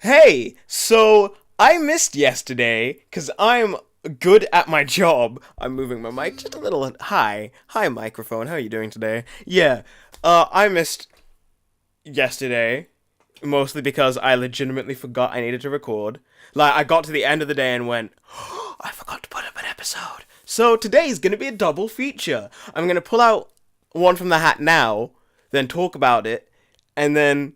Hey, so I missed yesterday because I'm good at my job. I'm moving my mic just a little. Hi, microphone. How are you doing today? Yeah, I missed yesterday mostly because I legitimately forgot I needed to record. Like, I got to the end of the day and went, I forgot to put up an episode. So today's gonna be a double feature. I'm gonna pull out one from the hat now, then talk about it, and then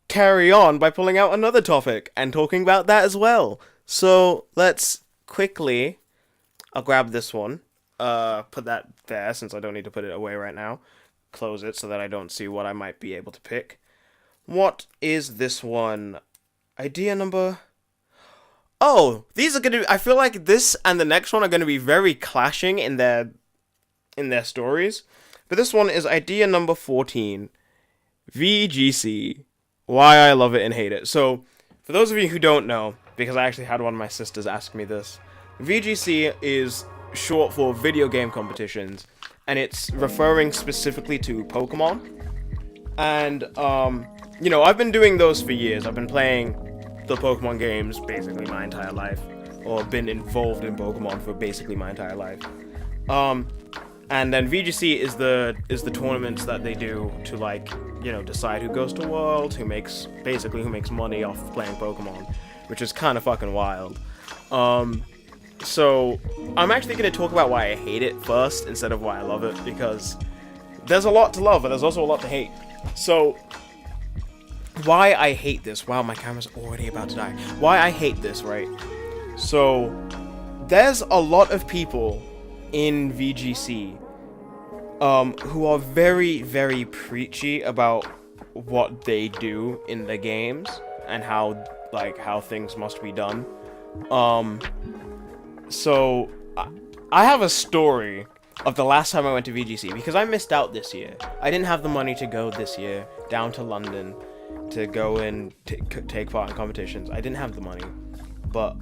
carry on by pulling out another topic and talking about that as well. So let's quickly. I'll grab this one. Put that there since I don't need to put it away right now. Close it so that I don't see what I might be able to pick. What is this one? Idea number. Oh, these are gonna. I feel like this and the next one are gonna be very clashing in their stories. But this one is idea number 14. VGC. Why I love it and hate it. So, for those of you who don't know, because I actually had one of my sisters ask me this, VGC is short for video game competitions, and it's referring specifically to Pokemon. And, I've been doing those for years. I've been playing the Pokemon games basically my entire life, or been involved in Pokemon for basically my entire life. And then VGC is the tournaments that they do to decide who goes to World, who makes money off playing Pokemon, which is kind of fucking wild. So I'm actually gonna talk about why I hate it first instead of why I love it, because there's a lot to love, but there's also a lot to hate. So why I hate this? Wow, my camera's already about to die. Why I hate this, right? So there's a lot of people in VGC who are very, very preachy about what they do in the games and how things must be done. So I have a story of the last time I went to VGC because I missed out this year. I didn't have the money to go this year down to London to go and take part in competitions. I didn't have the money, but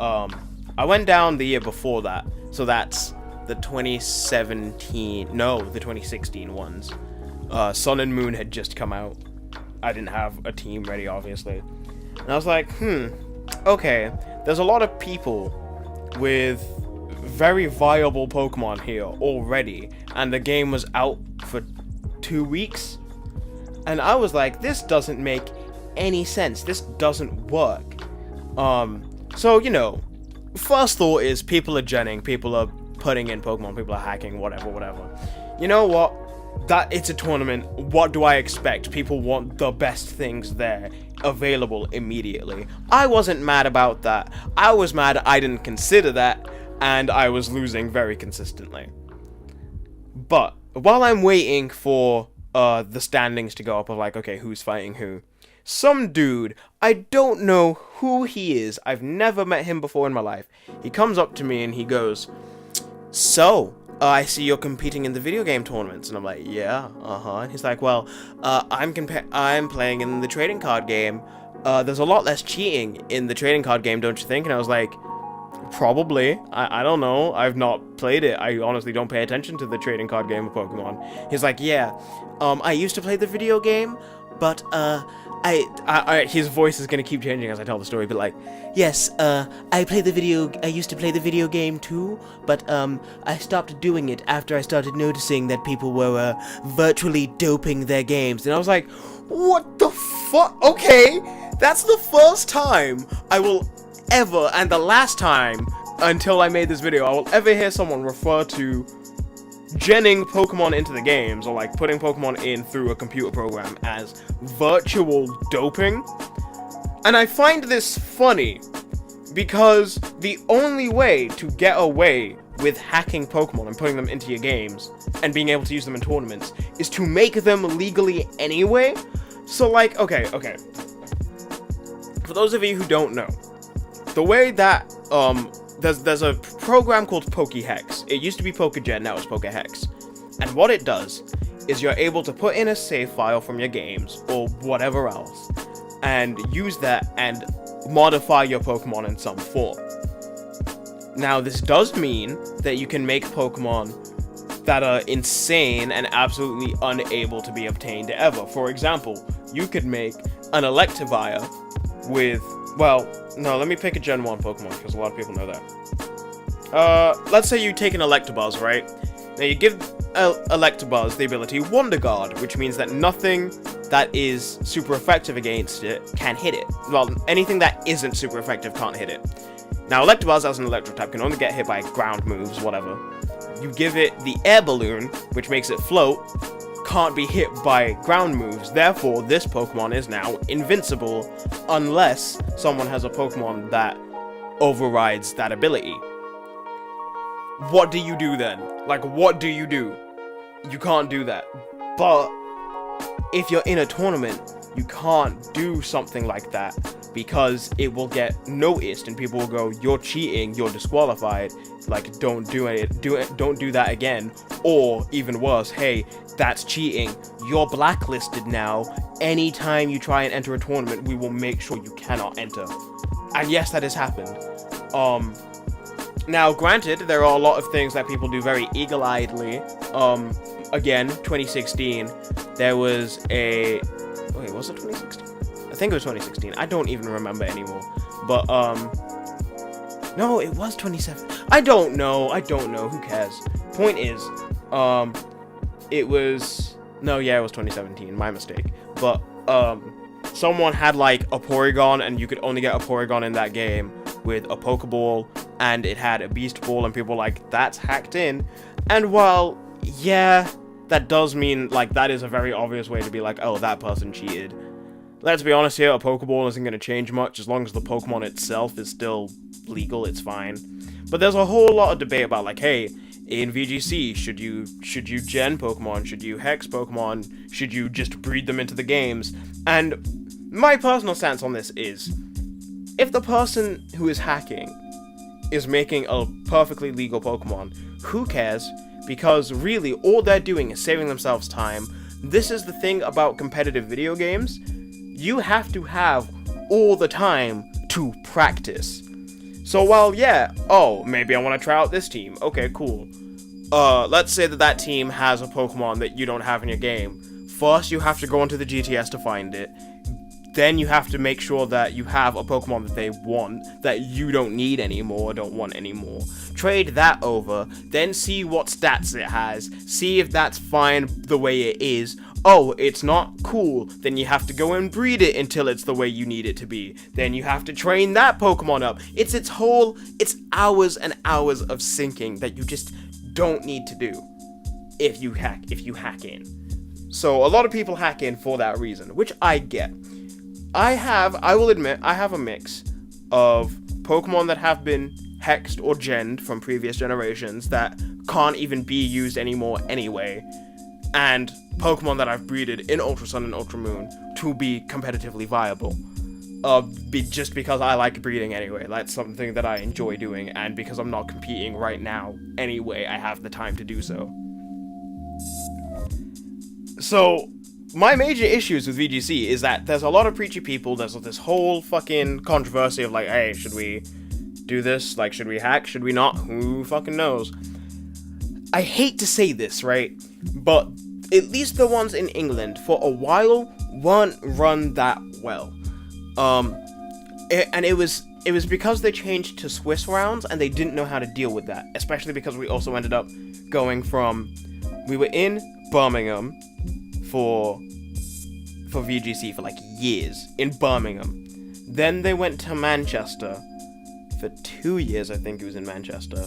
I went down the year before that, so that's the 2016 ones. Sun and Moon had just come out. I didn't have a team ready, obviously. And I was like, okay, there's a lot of people with very viable Pokemon here already, and the game was out for 2 weeks. And I was like, this doesn't make any sense. This doesn't work. So, first thought is people are genning, people are putting in Pokemon, people are hacking, whatever. You know what? It's a tournament. What do I expect? People want the best things there, available immediately. I wasn't mad about that. I was mad I didn't consider that, and I was losing very consistently. But while I'm waiting for the standings to go up of okay, who's fighting who, some dude, I don't know who he is, I've never met him before in my life, he comes up to me and he goes, so, I see you're competing in the video game tournaments. And I'm like, yeah, And he's like, well, I'm playing in the trading card game. There's a lot less cheating in the trading card game, don't you think? And I was like, probably. I don't know. I've not played it. I honestly don't pay attention to the trading card game of Pokemon. He's like, yeah, I used to play the video game, but, his voice is gonna keep changing as I tell the story, but yes, I used to play the video game too, but, I stopped doing it after I started noticing that people were, virtually doping their games, and I was like, what the fuck? Okay, that's the first time I will ever, and the last time, until I made this video, I will ever hear someone refer to genning Pokemon into the games, or putting Pokemon in through a computer program, as virtual doping. And I find this funny because the only way to get away with hacking Pokemon and putting them into your games and being able to use them in tournaments is to make them legally anyway. So okay. For those of you who don't know, the way that there's a program called PokeHex. It used to be PokeGen, now it's PokeHex. And what it does is you're able to put in a save file from your games, or whatever else, and use that and modify your Pokemon in some form. Now, this does mean that you can make Pokemon that are insane and absolutely unable to be obtained ever. For example, you could make an Electivire with well, no, let me pick a Gen 1 Pokemon, because a lot of people know that. Let's say you take an Electabuzz, right? Now you give Electabuzz the ability Wonder Guard, which means that nothing that is super effective against it can hit it. Well, anything that isn't super effective can't hit it. Now, Electabuzz as an electric type can only get hit by ground moves, whatever. You give it the Air Balloon, which makes it float, can't be hit by ground moves. Therefore, this Pokemon is now invincible unless someone has a Pokemon that overrides that ability. What do you do then? Like, what do you do? You can't do that. But if you're in a tournament, you can't do something like that because it will get noticed and people will go, you're cheating, you're disqualified, like, don't do it, don't do that again. Or even worse, hey, that's cheating, you're blacklisted now. Anytime you try and enter a tournament, we will make sure you cannot enter. And yes, that has happened. Now, granted, there are a lot of things that people do very eagle-eyedly. Again, 2016, there was a... Wait, was it 2016? I think it was 2016. I don't even remember anymore. But, no, it was 2017. I don't know. Who cares? Point is, it was... No, yeah, it was 2017. My mistake. But, someone had, like, a Porygon, and you could only get a Porygon in that game with a Pokeball, and it had a Beast Ball, and people were like, that's hacked in. And while, yeah, that does mean, like, that is a very obvious way to be like, oh, that person cheated. Let's be honest here, a Pokeball isn't going to change much. As long as the Pokemon itself is still legal, it's fine. But there's a whole lot of debate about, like, hey, in VGC, should you gen Pokemon? Should you hex Pokemon? Should you just breed them into the games? And my personal stance on this is, if the person who is hacking is making a perfectly legal Pokemon, who cares? Because really, all they're doing is saving themselves time. This is the thing about competitive video games. You have to have all the time to practice. So while, yeah, oh, maybe I want to try out this team. Okay, cool. Let's say that team has a Pokemon that you don't have in your game. First, you have to go onto the GTS to find it. Then you have to make sure that you have a Pokemon that they want, that you don't need anymore, don't want anymore. Trade that over, then see what stats it has, see if that's fine the way it is. Oh, it's not cool, then you have to go and breed it until it's the way you need it to be. Then you have to train that Pokemon up. It's hours and hours of syncing that you just don't need to do if you hack in. So a lot of people hack in for that reason, which I get. I will admit, I have a mix of Pokemon that have been hexed or genned from previous generations that can't even be used anymore anyway, and Pokemon that I've breeded in Ultra Sun and Ultra Moon to be competitively viable. Just because I like breeding anyway, that's something that I enjoy doing, and because I'm not competing right now anyway, I have the time to do so. So, my major issues with VGC is that there's a lot of preachy people, there's this whole fucking controversy of like, hey, should we do this? Like, should we hack? Should we not? Who fucking knows? I hate to say this, right? But at least the ones in England, for a while, weren't run that well. And it was because they changed to Swiss rounds, and they didn't know how to deal with that. Especially because we also ended up going from... We were in Birmingham for VGC for like years in Birmingham. Then they went to Manchester for 2 years, I think it was in Manchester.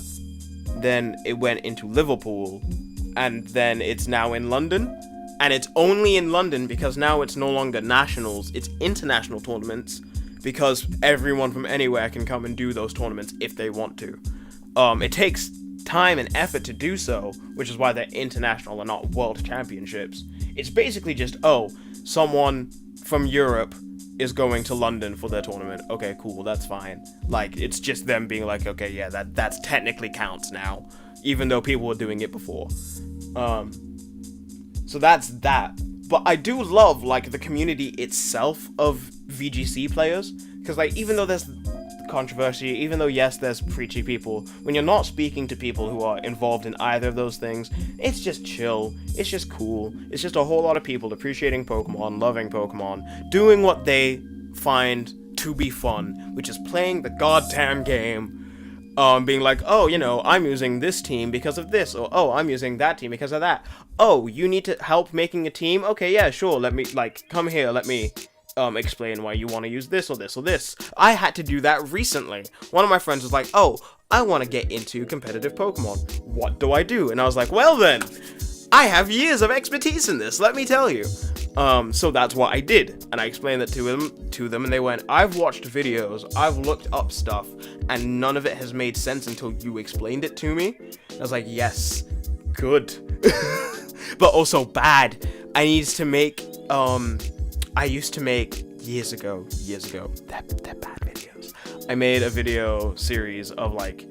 Then it went into Liverpool, and then it's now in London. And it's only in London because now it's no longer nationals, it's international tournaments, because everyone from anywhere can come and do those tournaments if they want to. It takes time and effort to do so, which is why they're international and not world championships. It's basically just, oh, someone from Europe is going to London for their tournament. Okay, cool, that's fine. Like, it's just them being like, okay, yeah, that's technically counts now, even though people were doing it before. So that's that. But I do love, like, the community itself of VGC players, because, like, even though there's controversy, even though, yes, there's preachy people, when you're not speaking to people who are involved in either of those things, it's just chill, it's just cool, it's just a whole lot of people appreciating Pokemon, loving Pokemon, doing what they find to be fun, which is playing the goddamn game. Being like, oh, you know, I'm using this team because of this, or oh, I'm using that team because of that. Oh, you need to help making a team? Okay, yeah, sure, let me, like, come here, let me, explain why you want to use this or this or this. I had to do that recently. One of my friends was like, oh, I want to get into competitive Pokemon. What do I do? And I was like, well then, I have years of expertise in this, let me tell you. So that's what I did, and I explained that to them, and they went, I've watched videos, I've looked up stuff, and none of it has made sense until you explained it to me. I was like, yes, good. But also bad. I used to make years ago, they're bad videos. I made a video series of, like,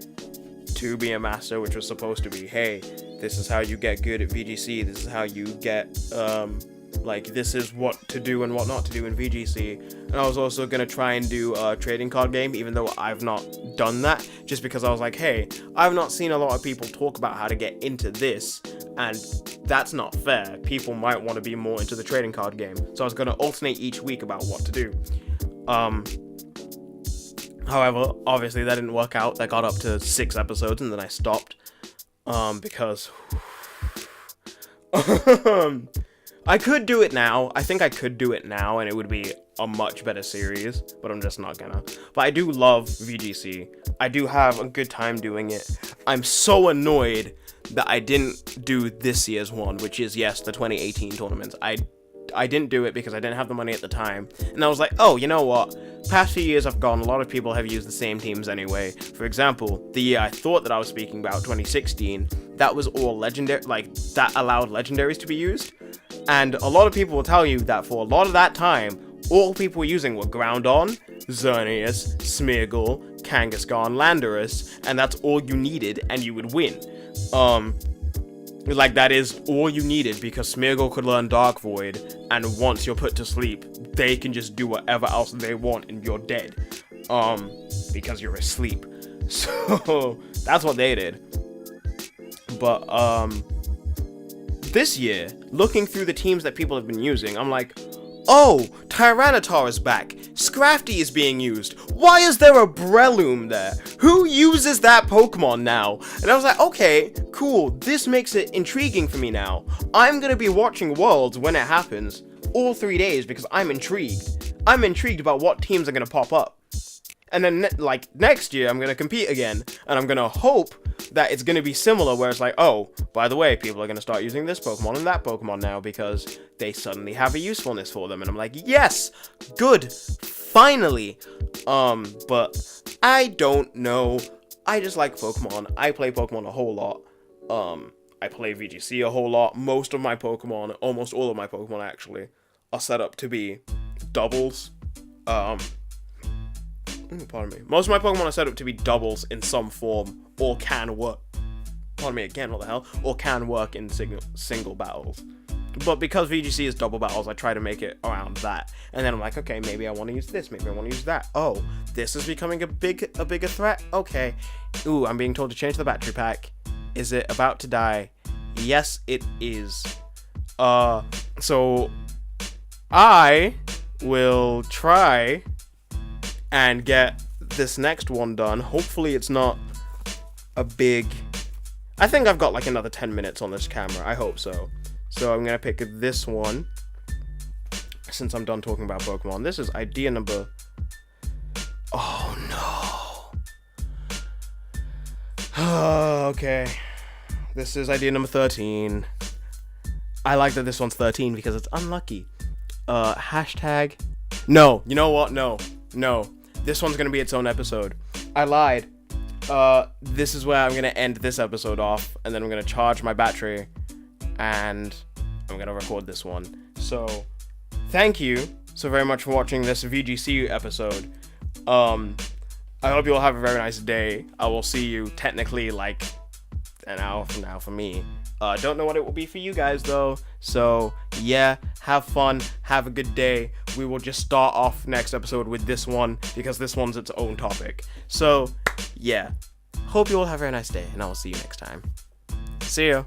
to be a master, which was supposed to be, hey, this is how you get good at VGC, this is how you get, like, this is what to do and what not to do in VGC. And I was also gonna try and do a trading card game, even though I've not done that, just because I was like, hey, I've not seen a lot of people talk about how to get into this, and that's not fair. People might want to be more into the trading card game. So I was gonna alternate each week about what to do. However, obviously that didn't work out. That got up to 6 episodes and then I stopped, because I could do it now. I think I could do it now, and it would be a much better series, but I'm just not gonna. But I do love VGC. I do have a good time doing it. I'm so annoyed that I didn't do this year's one, which is, yes, the 2018 tournaments. I didn't do it because I didn't have the money at the time, and I was like, oh, you know what? Past few years I've gone, a lot of people have used the same teams anyway. For example, the year I thought that I was speaking about, 2016, that was all legendary, like, that allowed legendaries to be used. And a lot of people will tell you that for a lot of that time, all people were using were Groudon, Xerneas, Smeargle, Kangaskhan, Landorus, and that's all you needed, and you would win. Like, that is all you needed, because Smeargle could learn Dark Void, and once you're put to sleep, they can just do whatever else they want, and you're dead. Because you're asleep. So, that's what they did. But, this year, looking through the teams that people have been using, I'm like, oh, Tyranitar is back. Scrafty is being used. Why is there a Breloom there? Who uses that Pokemon now? And I was like, okay, cool. This makes it intriguing for me now. I'm gonna be watching Worlds when it happens all 3 days because I'm intrigued. I'm intrigued about what teams are gonna pop up. And then, like, next year, I'm gonna compete again, and I'm gonna hope that it's gonna be similar, where it's like, oh, by the way, people are gonna start using this Pokemon and that Pokemon now, because they suddenly have a usefulness for them, and I'm like, yes, good, finally. But I don't know, I just like Pokemon. I play Pokemon a whole lot. I play VGC a whole lot. Most of my Pokemon, almost all of my Pokemon actually, are set up to be doubles. Pardon me. Most of my Pokemon are set up to be doubles in some form, or can work. Pardon me again, what the hell? Or can work in single battles. But because VGC is double battles, I try to make it around that. And then I'm like, okay, maybe I want to use this, maybe I want to use that. Oh, this is becoming a bigger threat? Okay. Ooh, I'm being told to change the battery pack. Is it about to die? Yes, it is. So I will try and get this next one done. Hopefully it's not a big... I think I've got like another 10 minutes on this camera. I hope so. So I'm going to pick this one, since I'm done talking about Pokemon. This is idea number... Oh no. Okay. This is idea number 13. I like that this one's 13 because it's unlucky. Hashtag... No. You know what? No. This one's gonna be its own episode. I lied. This is where I'm gonna end this episode off, and then I'm gonna charge my battery, and I'm gonna record this one. So, thank you so very much for watching this VGC episode. I hope you all have a very nice day. I will see you technically like an hour from now for me. Don't know what it will be for you guys though. So yeah, have fun, have a good day. We will just start off next episode with this one because this one's its own topic. So yeah, hope you all have a very nice day, and I will see you next time. See ya.